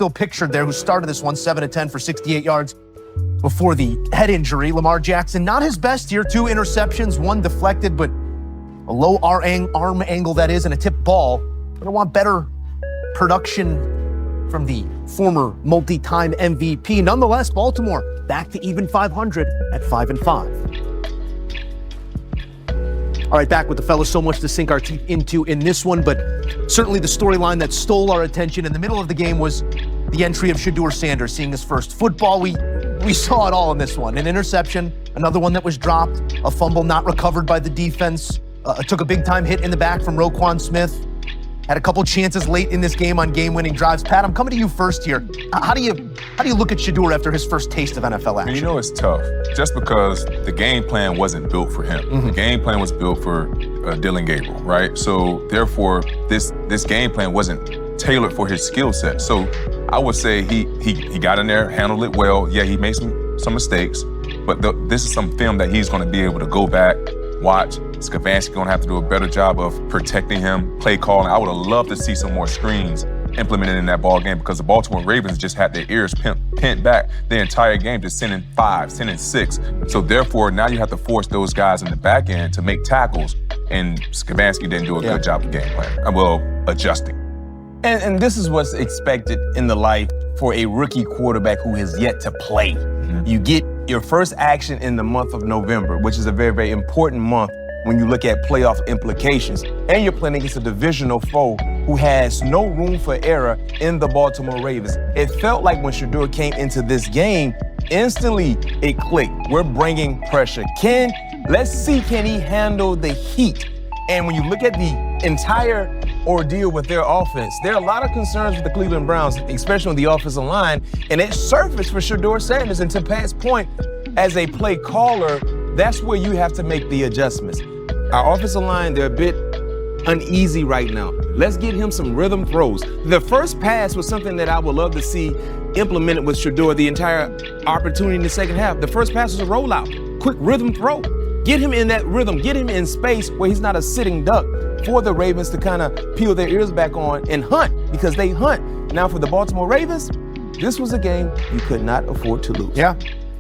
still pictured there, who started this one 7-10 for 68 yards before the head injury. Lamar Jackson, not his best here. 2 interceptions, 1 deflected, but a low arm angle, that is, and a tipped ball. But I want better production from the former multi-time MVP. Nonetheless, Baltimore back to even 500 at 5-5. All right, back with the fellas. So much to sink our teeth into in this one, but certainly the storyline that stole our attention in the middle of the game was the entry of Shedeur Sanders, seeing his first football. We saw it all in this one. An interception, another one that was dropped, a fumble not recovered by the defense, took a big-time hit in the back from Roquan Smith. Had a couple chances late in this game on game-winning drives. Pat, I'm coming to you first here. How do you look at Shedeur after his first taste of NFL action? You know, it's tough, just because the game plan wasn't built for him. Mm-hmm. The game plan was built for Dillon Gabriel, right? So therefore, this game plan wasn't tailored for his skill set. So I would say he got in there, handled it well. Yeah, he made some mistakes, but this is some film that he's going to be able to go back, watch. Stefanski going to have to do a better job of protecting him, play calling. I would have loved to see some more screens implemented in that ball game, because the Baltimore Ravens just had their ears pent back the entire game, just sending 5, sending 6. So therefore, now you have to force those guys in the back end to make tackles, and Stefanski didn't do a good job of game plan. Adjusting. And this is what's expected in the life for a rookie quarterback who has yet to play. Mm-hmm. You get your first action in the month of November, which is a very, very important month when you look at playoff implications, and you're playing against a divisional foe who has no room for error in the Baltimore Ravens. It felt like when Shedeur came into this game, instantly it clicked. We're bringing pressure. Let's see, can he handle the heat? And when you look at the entire ordeal with their offense, there are a lot of concerns with the Cleveland Browns, especially on the offensive line, and it surfaced for Shedeur Sanders. And to Pat's point, as a play caller, that's where you have to make the adjustments. Our offensive line, they're a bit uneasy right now. Let's get him some rhythm throws. The first pass was something that I would love to see implemented with Shedeur the entire opportunity in the second half. The first pass was a rollout, quick rhythm throw. Get him in that rhythm, get him in space where he's not a sitting duck for the Ravens to kind of peel their ears back on and hunt, because they hunt. Now for the Baltimore Ravens, this was a game you could not afford to lose. Yeah.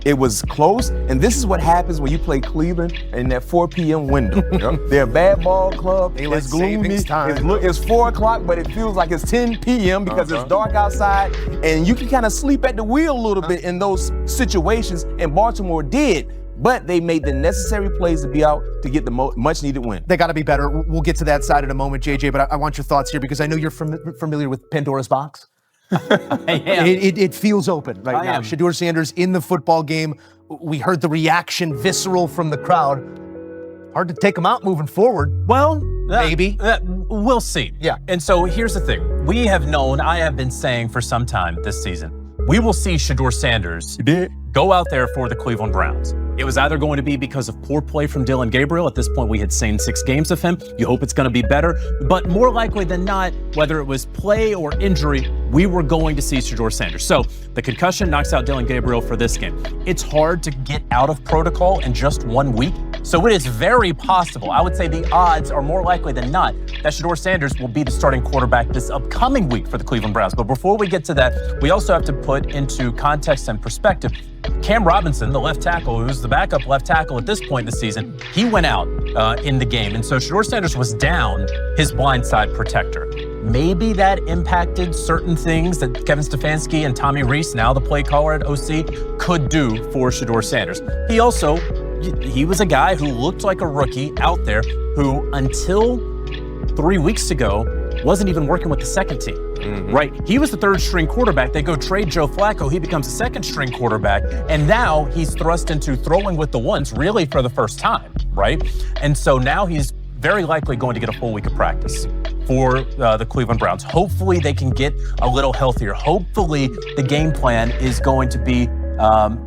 It was close, and this is what happens when you play Cleveland in that 4 p.m. window. They're a bad ball club. It's gloomy. It's 4 o'clock, but it feels like it's 10 p.m. because it's dark outside, and you can kind of sleep at the wheel a little bit in those situations, and Baltimore did. But they made the necessary plays to be out to get the much-needed win. They got to be better. We'll get to that side in a moment, JJ, but I want your thoughts here, because I know you're familiar with Pandora's Box. It feels open right now. Shedeur Sanders in the football game. We heard the reaction, visceral from the crowd. Hard to take him out moving forward. Well, maybe. We'll see. Yeah. And so here's the thing. I have been saying for some time this season, we will see Shedeur Sanders go out there for the Cleveland Browns. It was either going to be because of poor play from Dillon Gabriel. At this point, we had seen 6 games of him. You hope it's going to be better. But more likely than not, whether it was play or injury, we were going to see Shedeur Sanders. So the concussion knocks out Dillon Gabriel for this game. It's hard to get out of protocol in just 1 week. So it is very possible, I would say the odds are more likely than not, that Shedeur Sanders will be the starting quarterback this upcoming week for the Cleveland Browns. But before we get to that, we also have to put into context and perspective Cam Robinson, the left tackle, who's the backup left tackle at this point in the season, he went out in the game. And so Shedeur Sanders was down his blindside protector. Maybe that impacted certain things that Kevin Stefanski and Tommy Rees, now the play caller at OC, could do for Shedeur Sanders. He was a guy who looked like a rookie out there who, until 3 weeks ago, wasn't even working with the second team. Mm-hmm. Right? He was the third string quarterback. They go trade Joe Flacco. He becomes a second string quarterback. And now he's thrust into throwing with the ones really for the first time. Right? And so now he's very likely going to get a full week of practice for the Cleveland Browns. Hopefully they can get a little healthier. Hopefully the game plan is going to be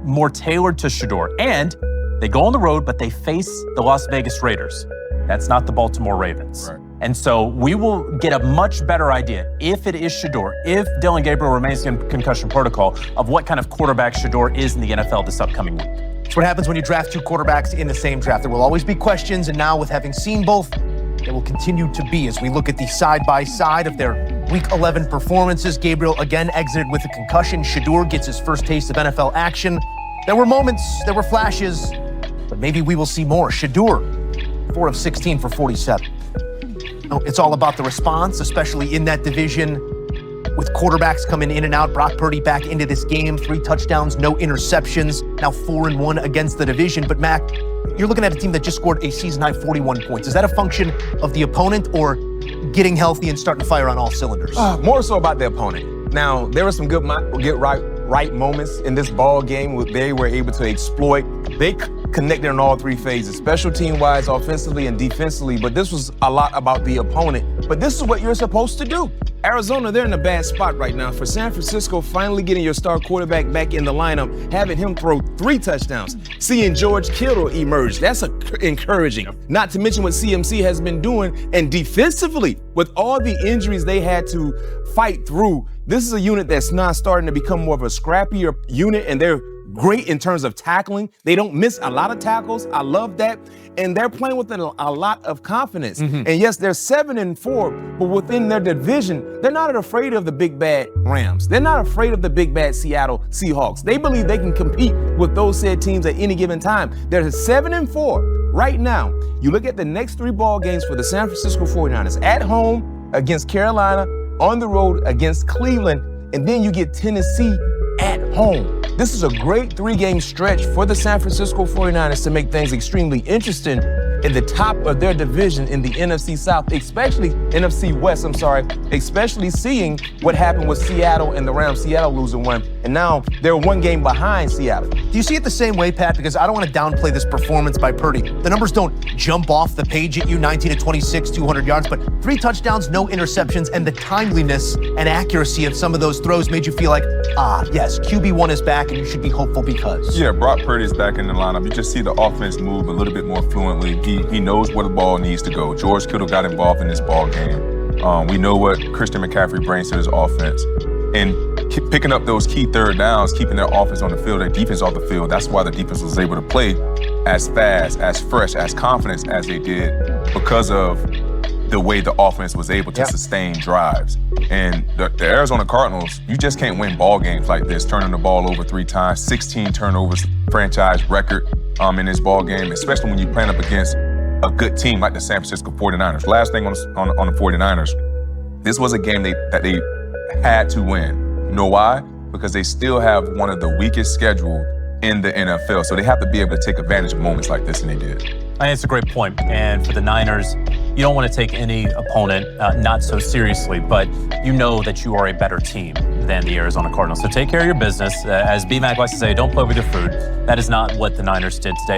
more tailored to Shedeur. And they go on the road, but they face the Las Vegas Raiders. That's not the Baltimore Ravens. Right. And so we will get a much better idea, if it is Shedeur, if Dillon Gabriel remains in concussion protocol, of what kind of quarterback Shedeur is in the NFL this upcoming week. That's what happens when you draft 2 quarterbacks in the same draft. There will always be questions, and now with having seen both, there will continue to be as we look at the side-by-side of their Week 11 performances. Gabriel again exited with a concussion. Shedeur gets his first taste of NFL action. There were moments, there were flashes, but maybe we will see more. Shedeur, 4 of 16 for 47. It's all about the response, especially in that division with quarterbacks coming in and out. Brock Purdy back into this game, 3 touchdowns, no interceptions, now 4-1 against the division. But Mac, you're looking at a team that just scored a season-high 41 points. Is that a function of the opponent or getting healthy and starting to fire on all cylinders? More so about the opponent. Now, there were some good right moments in this ball game where they were able to exploit. They connected on all 3 phases, special team-wise, offensively, and defensively, but this was a lot about the opponent. But this is what you're supposed to do. Arizona, they're in a bad spot right now. For San Francisco, finally getting your star quarterback back in the lineup, having him throw 3 touchdowns, seeing George Kittle emerge, that's encouraging. Not to mention what CMC has been doing, and defensively, with all the injuries they had to fight through, this is a unit that's now starting to become more of a scrappier unit, and they're great in terms of tackling. They don't miss a lot of tackles. I love that. And they're playing with a lot of confidence. And yes, they're 7-4, but within their division, they're not afraid of the big bad Rams. They're not afraid of the big bad Seattle Seahawks. They believe they can compete with those said teams at any given time. They're 7-4 right now. You look at the next 3 ball games for the San Francisco 49ers, at home against Carolina, on the road against Cleveland, and then you get Tennessee at home. This is a great 3-game stretch for the San Francisco 49ers to make things extremely interesting in the top of their division in the NFC South, especially NFC West, especially seeing what happened with Seattle and the Rams. Seattle losing 1, and now they're 1 game behind Seattle. Do you see it the same way, Pat? Because I don't want to downplay this performance by Purdy. The numbers don't jump off the page at you, 19-26, 200 yards, but 3 touchdowns, no interceptions, and the timeliness and accuracy of some of those throws made you feel like, yes, QB1 is back, and you should be hopeful because. Yeah, Brock Purdy is back in the lineup. You just see the offense move a little bit more fluently. He knows where the ball needs to go. George Kittle got involved in this ball game. We know what Christian McCaffrey brings to his offense. And picking up those key third downs, keeping their offense on the field, their defense off the field, that's why the defense was able to play as fast, as fresh, as confident as they did because of the way the offense was able to sustain drives. And the Arizona Cardinals, you just can't win ball games like this, turning the ball over 3 times, 16 turnovers, franchise record in this ball game, especially when you're playing up against a good team like the San Francisco 49ers. Last thing on the 49ers, this was a game that they had to win. You know why? Because they still have one of the weakest schedules in the NFL. So they have to be able to take advantage of moments like this, and they did. I think it's a great point. And for the Niners, you don't want to take any opponent not so seriously, but you know that you are a better team than the Arizona Cardinals. So take care of your business. As B-Mac likes to say, don't play with your food. That is not what the Niners did today.